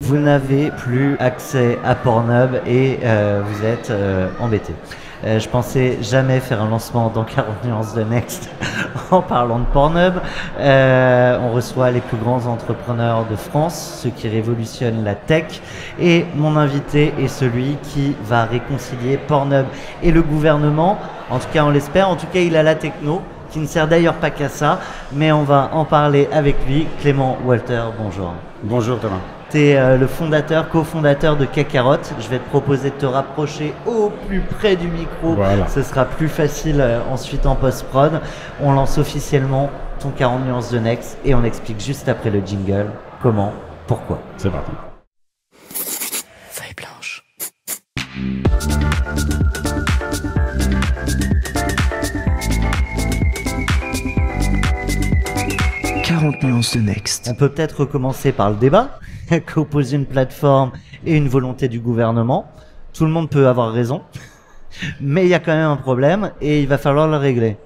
Vous n'avez plus accès à Pornhub et vous êtes embêté. Je pensais jamais faire un lancement dans 40 nuances de Next en parlant de Pornhub. On reçoit les plus grands entrepreneurs de France, ceux qui révolutionnent la tech. Et mon invité est celui qui va réconcilier Pornhub et le gouvernement. En tout cas, on l'espère. En tout cas, il a la techno, qui ne sert d'ailleurs pas qu'à ça. Mais on va en parler avec lui. Clément Walter, bonjour. Bonjour Thomas. Tu es le fondateur, cofondateur de Kakarot. Je vais te proposer de te rapprocher au plus près du micro. Voilà. Ce sera plus facile ensuite en post-prod. On lance officiellement ton 40 nuances de Next et on explique juste après le jingle comment, pourquoi. C'est parti. Feuille blanche. « 40 nuances de Next ». On peut peut-être recommencer par le débat qu'oppose une plateforme et une volonté du gouvernement. Tout le monde peut avoir raison, mais il y a quand même un problème et il va falloir le régler.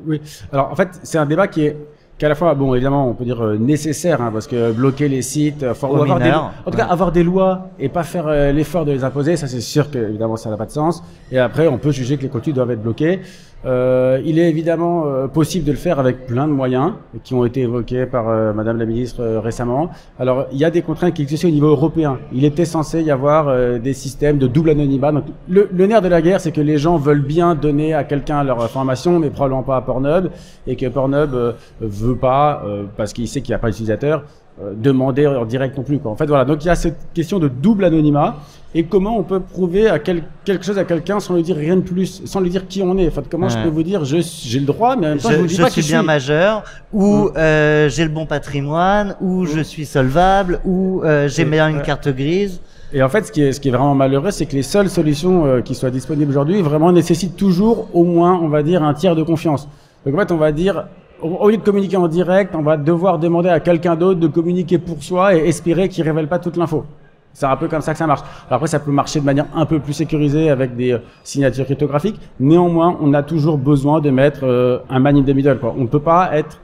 Oui, alors en fait, c'est un débat qui est à la fois, bon, évidemment, on peut dire nécessaire, hein, parce que bloquer les sites, ou avoir en tout cas, avoir des lois et pas faire l'effort de les imposer, ça c'est sûr que évidemment ça n'a pas de sens. Et après, on peut juger que les contenus doivent être bloqués. Il est évidemment possible de le faire avec plein de moyens qui ont été évoqués par Madame la Ministre récemment. Alors, il y a des contraintes qui existent au niveau européen. Il était censé y avoir des systèmes de double anonymat. Donc, le nerf de la guerre, c'est que les gens veulent bien donner à quelqu'un leur information, mais probablement pas à Pornhub, et que Pornhub veut pas, parce qu'il sait qu'il n'y a pas d'utilisateur, demander en direct non plus, quoi. En fait, voilà. Donc, il y a cette question de double anonymat. Et comment on peut prouver quelque chose à quelqu'un sans lui dire rien de plus, sans lui dire qui on est. En fait, comment je peux vous dire j'ai le droit, mais en même temps je vous dis pas qui je suis bien majeur, ou j'ai le bon patrimoine, ou je suis solvable, ou j'ai bien une carte grise. Et en fait, ce qui est vraiment malheureux, c'est que les seules solutions qui soient disponibles aujourd'hui vraiment nécessitent toujours au moins, on va dire, un tiers de confiance. Donc en fait, on va dire, au lieu de communiquer en direct, on va devoir demander à quelqu'un d'autre de communiquer pour soi et espérer qu'il révèle pas toute l'info. C'est un peu comme ça que ça marche. Alors après, ça peut marcher de manière un peu plus sécurisée avec des signatures cryptographiques. Néanmoins, on a toujours besoin de mettre un man in the middle, quoi. On ne peut pas être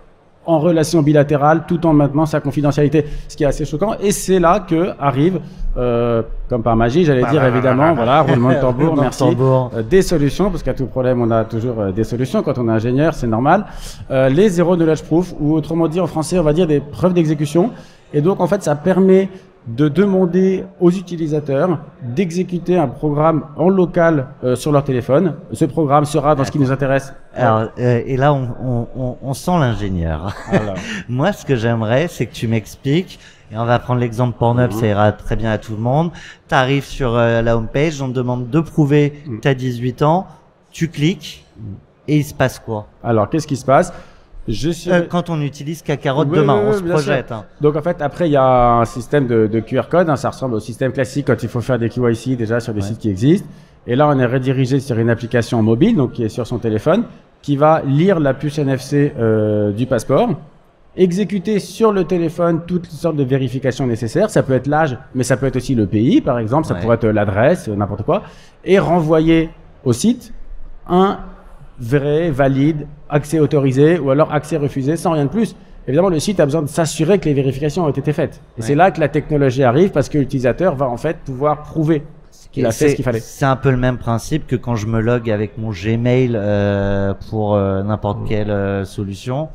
en relation bilatérale tout en maintenant sa confidentialité, ce qui est assez choquant. Et c'est là que arrive, comme par magie, j'allais dire évidemment, voilà, roulement de tambour, merci, des solutions, parce qu'à tout problème, on a toujours des solutions. Quand on est ingénieur, c'est normal. Les zero knowledge proof, ou autrement dit en français, on va dire des preuves d'exécution. Et donc, en fait, ça permet de demander aux utilisateurs d'exécuter un programme en local sur leur téléphone. Ce programme sera dans ce qui nous intéresse. Alors, et là, on sent l'ingénieur. Voilà. Moi, ce que j'aimerais, c'est que tu m'expliques, et on va prendre l'exemple Pornhub, ça ira très bien à tout le monde. Tu arrives sur la homepage, on te demande de prouver que tu as 18 ans, tu cliques, et il se passe quoi? Alors, qu'est-ce qui se passe? Quand on utilise Kakarot demain, on se projette. Hein. Donc en fait, après, il y a un système de QR code. Hein, ça ressemble au système classique quand il faut faire des KYC déjà sur des sites qui existent. Et là, on est redirigé sur une application mobile, donc qui est sur son téléphone, qui va lire la puce NFC du passeport, exécuter sur le téléphone toutes sortes de vérifications nécessaires. Ça peut être l'âge, mais ça peut être aussi le pays, par exemple. Ça pourrait être l'adresse, n'importe quoi. Et renvoyer au site un vrai, valide, accès autorisé ou alors accès refusé sans rien de plus. Évidemment, le site a besoin de s'assurer que les vérifications ont été faites. Et c'est là que la technologie arrive parce que l'utilisateur va en fait pouvoir prouver qu'il a fait ce qu'il fallait. C'est un peu le même principe que quand je me log avec mon Gmail pour n'importe quelle solution.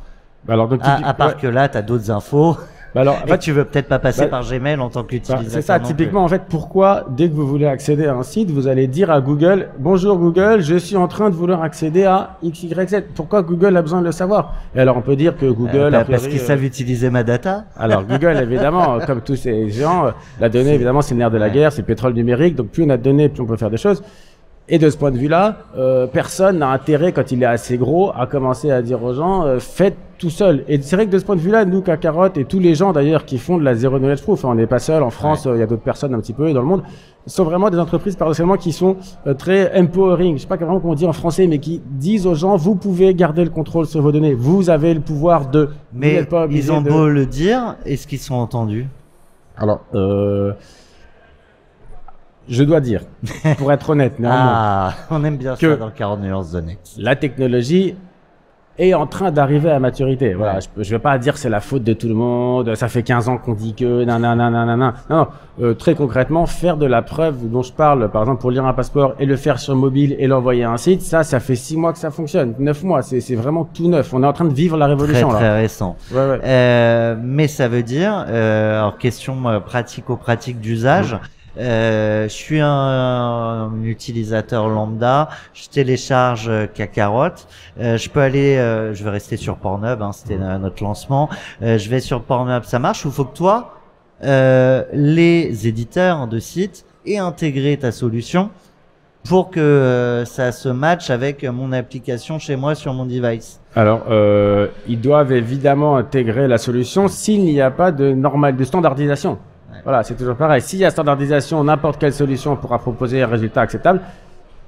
Alors, donc, à part que là, tu as d'autres infos. Alors, en fait, tu veux peut-être pas passer par Gmail en tant qu'utilisateur. C'est ça, typiquement, en fait, pourquoi, dès que vous voulez accéder à un site, vous allez dire à Google, bonjour Google, je suis en train de vouloir accéder à XYZ. Pourquoi Google a besoin de le savoir? Et alors, on peut dire que Google, parce qu'ils savent utiliser ma data. Alors, Google, évidemment, comme tous ces gens, la donnée, évidemment, c'est le nerf de la guerre, c'est le pétrole numérique. Donc, plus on a de données, plus on peut faire des choses. Et de ce point de vue-là, personne n'a intérêt, quand il est assez gros, à commencer à dire aux gens, faites tout seul. Et c'est vrai que de ce point de vue-là, nous, Kakarot, et tous les gens d'ailleurs qui font de la zero knowledge proof, on n'est pas seul, en France, il y a d'autres personnes un petit peu dans le monde, sont vraiment des entreprises paradoxalement qui sont très empowering, je sais pas vraiment comment on dit en français, mais qui disent aux gens, vous pouvez garder le contrôle sur vos données, vous avez le pouvoir de... Mais ils ont beau le dire, est-ce qu'ils sont entendus? Alors, je dois dire, pour être honnête, on aime bien ça dans le 40 nuances de Next. La technologie est en train d'arriver à maturité. Voilà, je vais pas dire que c'est la faute de tout le monde, ça fait 15 ans qu'on dit que nanana. Non, très concrètement, faire de la preuve dont je parle, par exemple pour lire un passeport et le faire sur mobile et l'envoyer à un site, ça fait 6 mois que ça fonctionne, 9 mois, c'est vraiment tout neuf. On est en train de vivre la révolution très, là. Très récent. Ouais. Mais ça veut dire, alors question pratico-pratique d'usage. Je suis un utilisateur lambda, je télécharge Kakarot, je peux aller, je vais rester sur Pornhub, hein, c'était notre lancement, je vais sur Pornhub, ça marche, ou faut que toi, les éditeurs de sites aient intégré ta solution pour que ça se matche avec mon application chez moi sur mon device? Alors, ils doivent évidemment intégrer la solution s'il n'y a pas de standardisation. Voilà, c'est toujours pareil. S'il y a standardisation, n'importe quelle solution pourra proposer un résultat acceptable.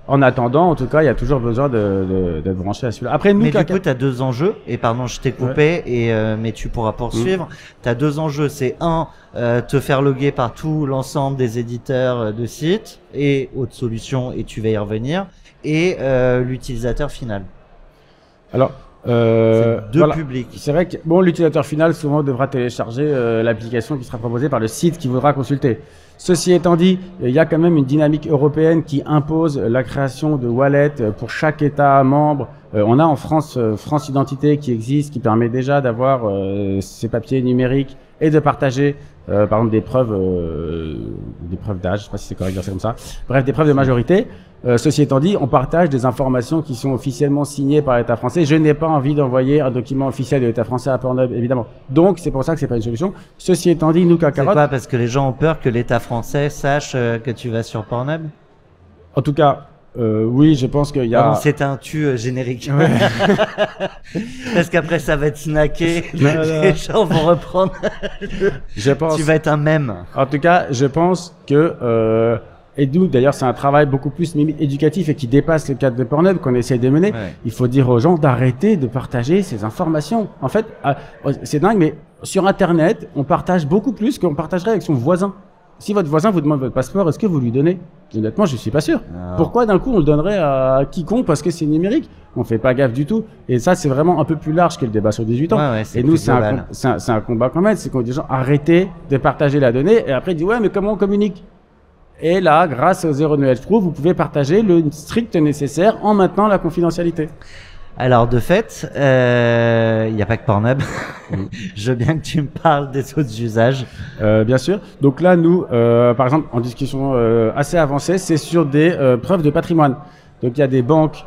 En attendant, en tout cas, il y a toujours besoin de brancher à celui-là. Après, nous, mais du coup, tu as 2 enjeux. Et pardon, je t'ai coupé, mais tu pourras poursuivre. Tu as 2 enjeux. C'est te faire loguer par tout l'ensemble des éditeurs de sites et autres solutions, et tu vas y revenir. Et l'utilisateur final. Alors, voilà. Publics. C'est vrai que l'utilisateur final souvent devra télécharger l'application qui sera proposée par le site qu'il voudra consulter. Ceci étant dit, il y a quand même une dynamique européenne qui impose la création de wallets pour chaque État membre. On a en France France Identité qui existe, qui permet déjà d'avoir ces papiers numériques et de partager par exemple des preuves d'âge, je sais pas si c'est correct de dire ça comme ça. Bref, des preuves de majorité. Ceci étant dit, on partage des informations qui sont officiellement signées par l'État français. Je n'ai pas envie d'envoyer un document officiel de l'État français à Pornhub, évidemment. Donc, c'est pour ça que c'est pas une solution. Ceci étant dit, nous, Kakarot... C'est pas parce que les gens ont peur que l'État français sache que tu vas sur Pornhub? En tout cas, oui, je pense qu'il y a... C'est un générique. Ouais. Parce qu'après, ça va être snacké. Les gens vont reprendre. Je pense... Tu vas être un mème. En tout cas, je pense que... Et nous, d'ailleurs, c'est un travail beaucoup plus éducatif et qui dépasse le cadre de Pornhub qu'on essaie de mener. Ouais. Il faut dire aux gens d'arrêter de partager ces informations. En fait, c'est dingue, mais sur Internet, on partage beaucoup plus qu'on partagerait avec son voisin. Si votre voisin vous demande votre passeport, est-ce que vous lui donnez? Honnêtement, je suis pas sûr. Non. Pourquoi d'un coup on le donnerait à quiconque parce que c'est numérique? On fait pas gaffe du tout. Et ça, c'est vraiment un peu plus large que le débat sur 18 ans. Ouais, et nous, c'est un combat quand même. C'est qu'on dit aux gens, arrêtez de partager la donnée. Et après, ils disent, ouais, mais comment on communique? Et là, grâce au Zero Knowledge Proof, vous pouvez partager le strict nécessaire en maintenant la confidentialité. Alors, de fait, il n'y a pas que Pornhub. Je veux bien que tu me parles des autres usages. Bien sûr. Donc là, nous, par exemple, en discussion assez avancée, c'est sur des preuves de patrimoine. Donc, il y a des banques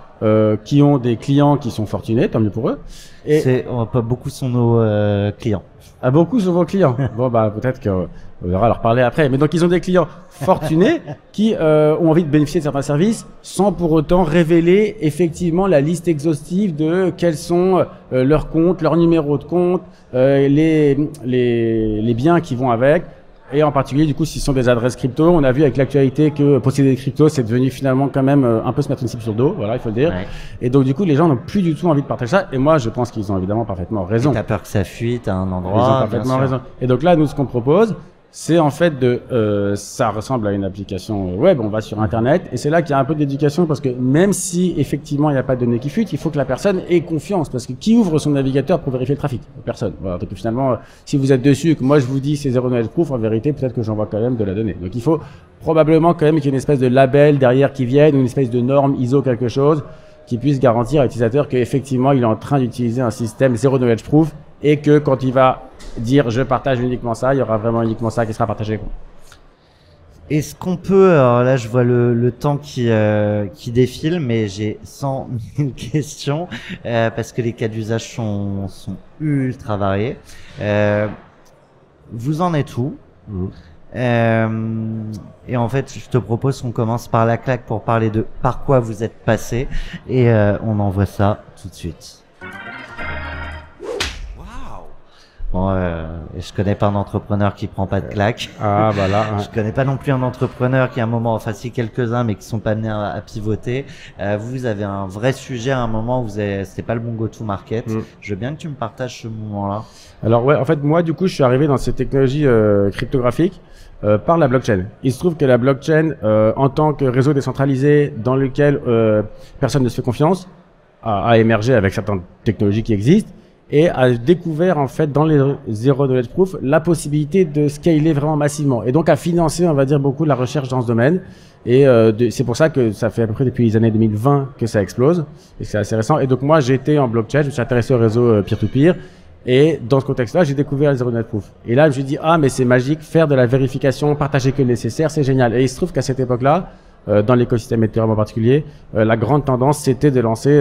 qui ont des clients qui sont fortunés, tant mieux pour eux. Et beaucoup sont nos clients. Ah, beaucoup sont vos clients. Bon, bah, peut-être qu'on verra leur parler après. Mais donc, ils ont des clients fortunés qui ont envie de bénéficier de certains services sans pour autant révéler effectivement la liste exhaustive de quels sont leurs comptes, leurs numéros de compte, les biens qui vont avec. Et en particulier, du coup, s'ils sont des adresses crypto, on a vu avec l'actualité que posséder des cryptos, c'est devenu finalement quand même un peu se mettre une cible sur le dos, voilà, il faut le dire. Ouais. Et donc, du coup, les gens n'ont plus du tout envie de partager ça. Et moi, je pense qu'ils ont évidemment parfaitement raison. T'as peur que ça fuite à un endroit. Ils ont parfaitement raison. Et donc là, nous, ce qu'on propose, c'est en fait ça ressemble à une application web, on va sur Internet, et c'est là qu'il y a un peu d'éducation, parce que même si effectivement il n'y a pas de données qui fuitent, il faut que la personne ait confiance, parce que qui ouvre son navigateur pour vérifier le trafic? Personne. Voilà, donc finalement, si vous êtes dessus, que moi je vous dis c'est Zero Knowledge Proof, en vérité, peut-être que j'envoie quand même de la donnée. Donc il faut probablement quand même qu'il y ait une espèce de label derrière qui vienne, ou une espèce de norme ISO quelque chose, qui puisse garantir à l'utilisateur qu'effectivement il est en train d'utiliser un système Zero Knowledge Proof, et que quand il va dire je partage uniquement ça, il y aura vraiment uniquement ça qui sera partagé. Est-ce qu'on peut, alors là je vois le temps qui défile, mais j'ai 100 000 questions parce que les cas d'usage sont ultra variés. Vous en êtes où? Et en fait, je te propose qu'on commence par la claque pour parler de par quoi vous êtes passé, et on envoie ça tout de suite. Bon, je connais pas un entrepreneur qui prend pas de claque. Ah, bah là. Je connais pas non plus un entrepreneur qui à un moment, enfin si quelques-uns, mais qui sont pas amenés à pivoter. Vous avez un vrai sujet à un moment où c'était pas le bon go-to-market. Je veux bien que tu me partages ce moment-là. Alors ouais, en fait, moi, du coup, je suis arrivé dans ces technologies cryptographiques par la blockchain. Il se trouve que la blockchain, en tant que réseau décentralisé dans lequel personne ne se fait confiance, a émergé avec certaines technologies qui existent et a découvert en fait dans les Zero Knowledge Proof la possibilité de scaler vraiment massivement et donc a financé, on va dire, beaucoup de la recherche dans ce domaine. Et c'est pour ça que ça fait à peu près depuis les années 2020 que ça explose et c'est assez récent. Et donc moi j'étais en blockchain, je me suis intéressé au réseau peer-to-peer et dans ce contexte-là j'ai découvert le Zero Knowledge Proof. Et là je me suis dit ah mais c'est magique, faire de la vérification, partager que le nécessaire, c'est génial. Et il se trouve qu'à cette époque-là, dans l'écosystème Ethereum en particulier, la grande tendance c'était de lancer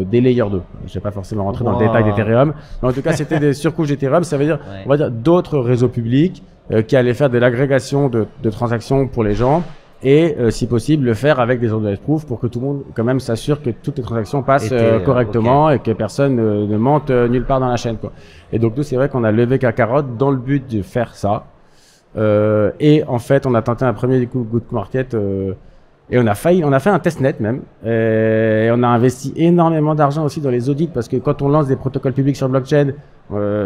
des layers 2. Je vais pas forcément rentrer dans le détail d'Ethereum, mais en tout cas c'était des surcouches d'Ethereum, ça veut dire on va dire d'autres réseaux publics qui allaient faire de l'agrégation de transactions pour les gens et si possible le faire avec des Zero Knowledge Proof pour que tout le monde quand même s'assure que toutes les transactions passent correctement et que personne ne mente nulle part dans la chaîne quoi. Et donc nous c'est vrai qu'on a levé Kakarot dans le but de faire ça et en fait on a tenté un premier coup de market et on a fait un testnet même. Et on a investi énormément d'argent aussi dans les audits parce que quand on lance des protocoles publics sur blockchain,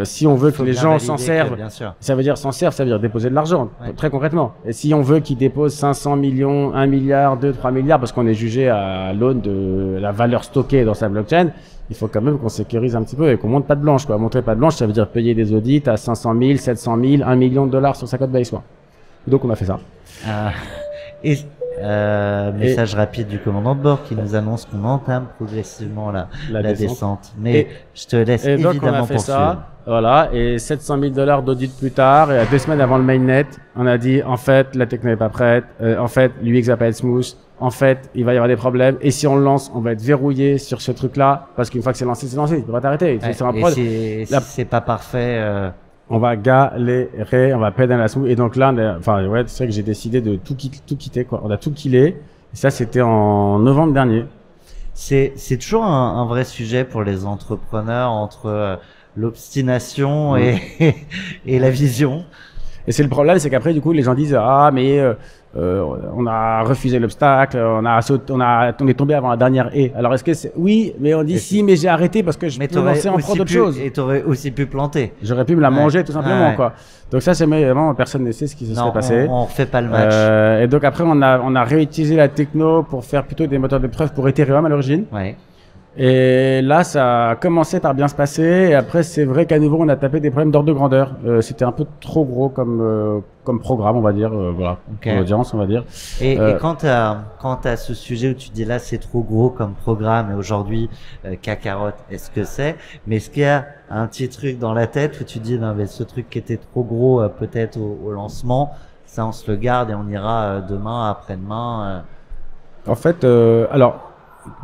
si on veut que les gens s'en servent, ça veut dire s'en servent, ça veut dire déposer de l'argent, très concrètement. Et si on veut qu'ils déposent 500 millions, 1 milliard, 2, 3 milliards parce qu'on est jugé à l'aune de la valeur stockée dans sa blockchain, il faut quand même qu'on sécurise un petit peu et qu'on monte pas de blanche, quoi. Montrer pas de blanche, ça veut dire payer des audits à 500 000, 700 000, 1 million de dollars sur sa code base, quoi. Donc on a fait ça. Message rapide du commandant de bord qui nous annonce qu'on entame progressivement la descente. Mais je te laisse évidemment donc on a fait poursuivre. ça, voilà, et 700 000 dollars d'audit plus tard, et à 2 semaines avant le mainnet, on a dit en fait la techno n'est pas prête, en fait l'UX va pas être smooth, en fait il va y avoir des problèmes, et si on le lance, on va être verrouillé sur ce truc-là, parce qu'une fois que c'est lancé, tu peux pas t'arrêter. Si c'est pas parfait. On va galérer, on va pédaler la smooth. Et donc là, c'est vrai que j'ai décidé de tout quitter, quoi. On a tout killé. Et ça, c'était en novembre dernier. C'est toujours un vrai sujet pour les entrepreneurs entre l'obstination et la vision. Et c'est le problème, c'est qu'après, du coup, les gens disent, ah, mais, on a refusé l'obstacle, on est tombé avant la dernière haie. Alors est-ce que c'est, oui, mais on dit si, mais j'ai arrêté parce que je me lançais en pro d'autres choses. Et t'aurais aussi pu planter. J'aurais pu me la manger tout simplement, quoi. Donc ça, c'est vraiment, personne ne sait ce qui se serait passé. On refait pas le match. Et donc après, on a réutilisé la techno pour faire plutôt des moteurs de preuve pour Ethereum à l'origine. Ouais. Et là, ça a commencé par bien se passer. Et après, c'est vrai qu'à nouveau, on a tapé des problèmes d'ordre de grandeur. C'était un peu trop gros comme programme, on va dire. Voilà, pour l'audience, on va dire. Et quand t'as ce sujet où tu dis là, c'est trop gros comme programme, et aujourd'hui, Kakarot, est-ce que c'est? Mais est-ce qu'il y a un petit truc dans la tête où tu dis, non, mais ce truc qui était trop gros, peut-être au lancement, ça, on se le garde et on ira demain, après-demain. En fait, alors,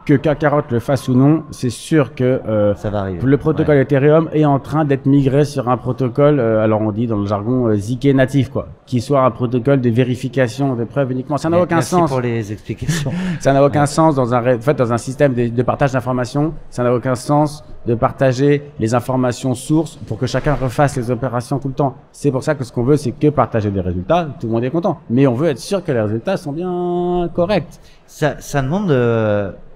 que Kakarot le fasse ou non, c'est sûr que ça va arriver. Le protocole Ethereum est en train d'être migré sur un protocole, alors on dit dans le jargon ZK natif, quoi, qui soit un protocole de vérification de preuves uniquement. Ça n'a aucun sens. Merci pour les explications. Ça n'a aucun sens dans un système de partage d'informations. Ça n'a aucun sens de partager les informations sources pour que chacun refasse les opérations tout le temps. C'est pour ça que ce qu'on veut, c'est que partager des résultats. Tout le monde est content, mais on veut être sûr que les résultats sont bien corrects. Ça demande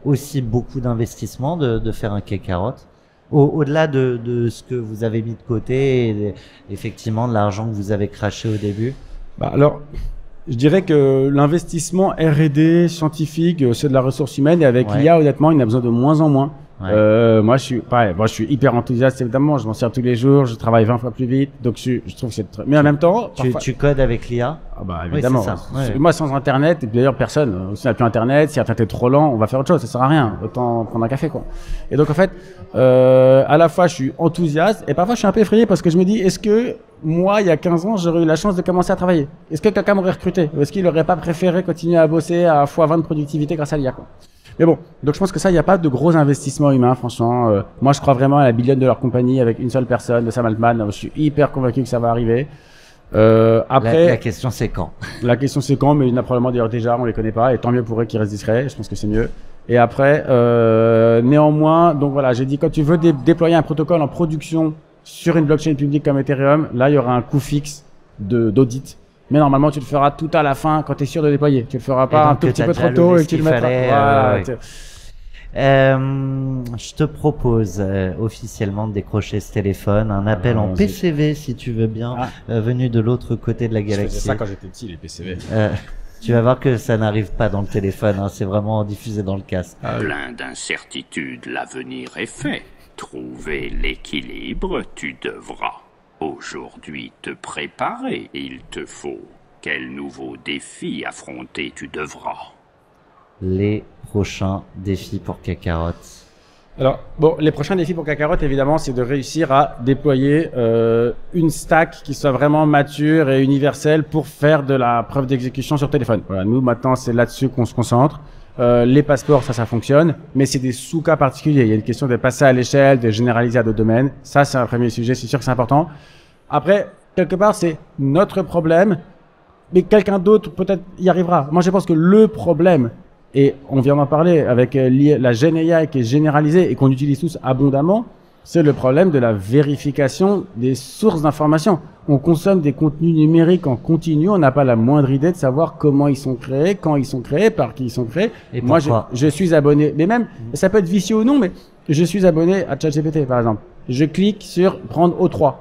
aussi beaucoup d'investissement de faire un Kakarot. Au-delà de ce que vous avez mis de côté et effectivement de l'argent que vous avez craché au début. Alors, je dirais que l'investissement R&D scientifique, c'est de la ressource humaine et avec l'IA, honnêtement, il en a besoin de moins en moins. Moi, je suis hyper enthousiaste, évidemment. Je m'en sers tous les jours. Je travaille 20 fois plus vite. Donc, je trouve que c'est très... Mais en même temps... Tu codes avec l'IA? Ah bah, évidemment. Oui, moi, sans Internet, et d'ailleurs, personne, si on n'a plus Internet, si Internet est trop lent, on va faire autre chose. Ça sert à rien. Autant prendre un café, quoi. Et donc, en fait, à la fois, je suis enthousiaste et parfois, je suis un peu effrayé parce que je me dis, est-ce que moi, il y a 15 ans, j'aurais eu la chance de commencer à travailler? Est-ce que quelqu'un m'aurait recruté? Ou est-ce qu'il n'aurait pas préféré continuer à bosser à x20 de productivité grâce à l'IA, quoi? Mais bon, donc je pense que ça, il n'y a pas de gros investissements humains, franchement. Moi, je crois vraiment à la $1 compagnie avec une seule personne, de Sam Altman. Je suis hyper convaincu que ça va arriver. Après, la question, c'est quand? La question, c'est quand, mais il y en a probablement d'ailleurs déjà, on les connaît pas, et tant mieux pour eux qu'ils restent discrets. Je pense que c'est mieux. Et après, néanmoins, donc voilà, j'ai dit, quand tu veux déployer un protocole en production sur une blockchain publique comme Ethereum, là, il y aura un coût fixe d'audit. Mais normalement, tu le feras tout à la fin quand tu es sûr de déployer. Tu le feras pas un tout petit peu trop tôt et que tu le mettras. Je te propose officiellement de décrocher ce téléphone, un appel en PCV si tu veux bien, venu de l'autre côté de la galaxie. Je faisais ça quand j'étais petit, les PCV. Tu vas voir que ça n'arrive pas dans le téléphone, hein, c'est vraiment diffusé dans le casque. Plein d'incertitudes, l'avenir est fait. Trouver l'équilibre, tu devras. Aujourd'hui te préparer, il te faut. Quel nouveau défi affronter tu devras? Les prochains défis pour Kakarot. Alors, bon, les prochains défis pour Kakarot, évidemment, c'est de réussir à déployer une stack qui soit vraiment mature et universelle pour faire de la preuve d'exécution sur téléphone. Voilà, nous, maintenant, c'est là-dessus qu'on se concentre. Les passeports, ça fonctionne, mais c'est des sous-cas particuliers. Il y a une question de passer à l'échelle, de généraliser à d'autres domaines. Ça, c'est un premier sujet, c'est sûr que c'est important. Après, quelque part, c'est notre problème, mais quelqu'un d'autre, peut-être, y arrivera. Moi, je pense que le problème, et on vient d'en parler avec la Gen AI qui est généralisée et qu'on utilise tous abondamment, c'est le problème de la vérification des sources d'informations. On consomme des contenus numériques en continu, on n'a pas la moindre idée de savoir comment ils sont créés, quand ils sont créés, par qui ils sont créés. Et moi, pourquoi je suis abonné, mais même, ça peut être vicieux ou non, mais je suis abonné à ChatGPT, par exemple. Je clique sur prendre O3.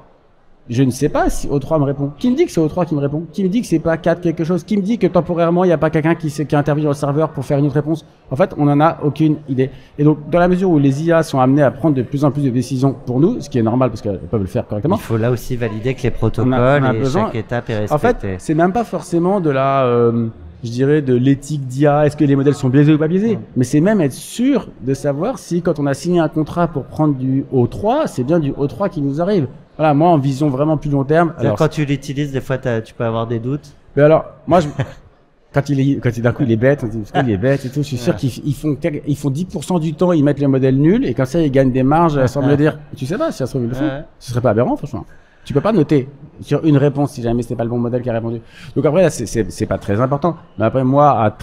Je ne sais pas si O3 me répond. Qui me dit que c'est O3 qui me répond? Qui me dit que c'est pas 4 quelque chose? Qui me dit que temporairement, il n'y a pas quelqu'un qui intervient dans le serveur pour faire une autre réponse? En fait, on n'en a aucune idée. Et donc, dans la mesure où les IA sont amenés à prendre de plus en plus de décisions pour nous, ce qui est normal parce qu'elles peuvent le faire correctement. Il faut là aussi valider que les protocoles et besoin. chaque étape est respectée. En fait, c'est même pas forcément de la, je dirais, de l'éthique d'IA. Est-ce que les modèles sont biaisés ou pas biaisés? Mais c'est même être sûr de savoir si, quand on a signé un contrat pour prendre du O3, c'est bien du O3 qui nous arrive. Voilà, moi, en vision vraiment plus long terme. Alors, quand tu l'utilises, des fois, tu peux avoir des doutes. Mais alors, moi, quand d'un coup il est bête, on dit parce qu'il est bête et tout, je suis sûr qu'ils font 10% du temps, ils mettent le modèle nul et comme ça, ils gagnent des marges sans me le dire. Tu sais pas si ça se trouve, ils le font. Ce serait pas aberrant, franchement. Tu peux pas noter sur une réponse si jamais c'était pas le bon modèle qui a répondu. Donc après, là, c'est pas très important. Mais après, moi,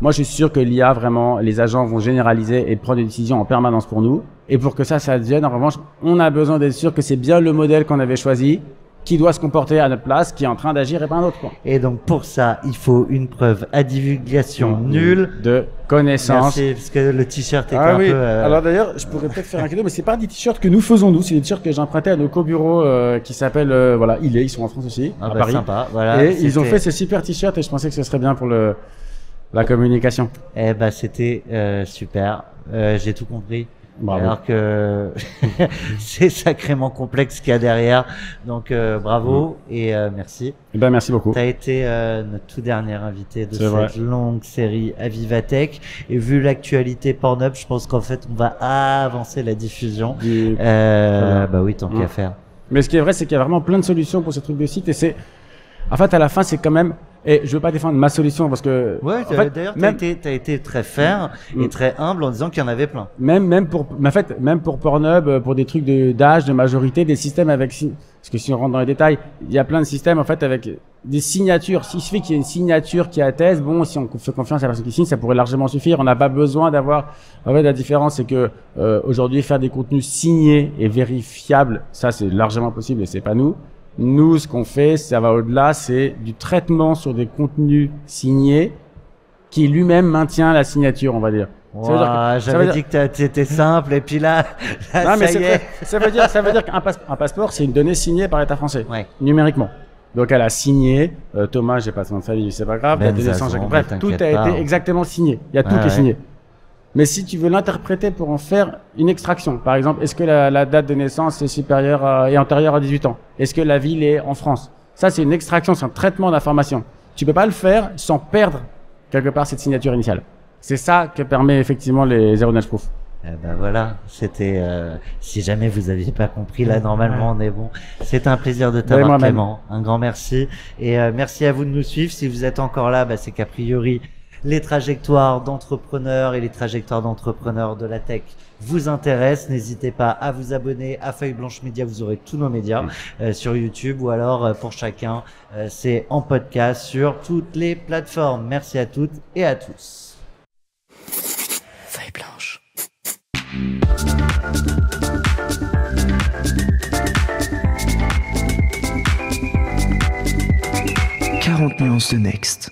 moi, je suis sûr que l'IA, vraiment, les agents vont généraliser et prendre des décisions en permanence pour nous. Et pour que ça devienne, en revanche, on a besoin d'être sûr que c'est bien le modèle qu'on avait choisi, qui doit se comporter à notre place, qui est en train d'agir et pas un autre, quoi. Et donc, pour ça, il faut une preuve à divulgation nulle de connaissance. Merci, parce que le t-shirt est Ah un oui. peu... Alors d'ailleurs, je pourrais peut-être faire un cadeau, mais c'est pas des t-shirts que nous faisons, nous. C'est des t-shirts que j'ai empruntés à nos co-bureaux qui s'appellent, voilà, ils sont en France aussi, à Paris. Sympa, voilà. Et ils ont fait ces super t-shirts et je pensais que ce serait bien pour la communication. Eh ben, c'était super. J'ai tout compris. Bravo. Alors que c'est sacrément complexe ce qu'il y a derrière. Donc bravo et merci. Eh ben, merci beaucoup. Tu as été notre tout dernier invité de cette longue série Avivatech. Et vu l'actualité Pornhub, je pense qu'en fait, on va avancer la diffusion. Bah oui, tant qu'à faire. Mais ce qui est vrai, c'est qu'il y a vraiment plein de solutions pour ce truc de site. Et en fait, à la fin, c'est quand même... Et je veux pas défendre ma solution parce que... Ouais, en fait, d'ailleurs, t'as été très fair et très humble en disant qu'il y en avait plein. Même pour Pornhub, pour des trucs d'âge, de majorité, des systèmes avec... Parce que si on rentre dans les détails, il y a plein de systèmes, en fait, avec des signatures. S'il suffit qu'il y ait une signature qui atteste, bon, si on fait confiance à la personne qui signe, ça pourrait largement suffire. On n'a pas besoin d'avoir... En fait, la différence, c'est que aujourd'hui, faire des contenus signés et vérifiables, ça, c'est largement possible et c'est pas nous. Nous, ce qu'on fait, ça va au-delà, c'est du traitement sur des contenus signés qui lui-même maintient la signature, on va dire. J'avais dit que t'étais simple et puis là non, mais ça y est. Ça veut dire qu'un passeport, c'est une donnée signée par l'État français, numériquement. Donc elle a signé, Thomas, j'ai pas son nom de famille, c'est pas grave, bref, tout a été exactement signé. Il y a tout qui est signé. Mais si tu veux l'interpréter pour en faire une extraction, par exemple, est-ce que la date de naissance est supérieure et antérieure à 18 ans? Est-ce que la ville est en France? Ça, c'est une extraction, c'est un traitement d'information. Tu peux pas le faire sans perdre quelque part cette signature initiale. C'est ça que permet effectivement les zero knowledge proof. Ben voilà, c'était si jamais vous aviez pas compris là, normalement on est bon. C'est un plaisir de t'avoir, Clément. Un grand merci et merci à vous de nous suivre. Si vous êtes encore là, c'est qu'a priori les trajectoires d'entrepreneurs et les trajectoires d'entrepreneurs de la tech vous intéressent. N'hésitez pas à vous abonner à Feuille Blanche Média, vous aurez tous nos médias sur YouTube ou alors pour chacun, c'est en podcast sur toutes les plateformes. Merci à toutes et à tous. Feuille Blanche. 40 nuances de Next.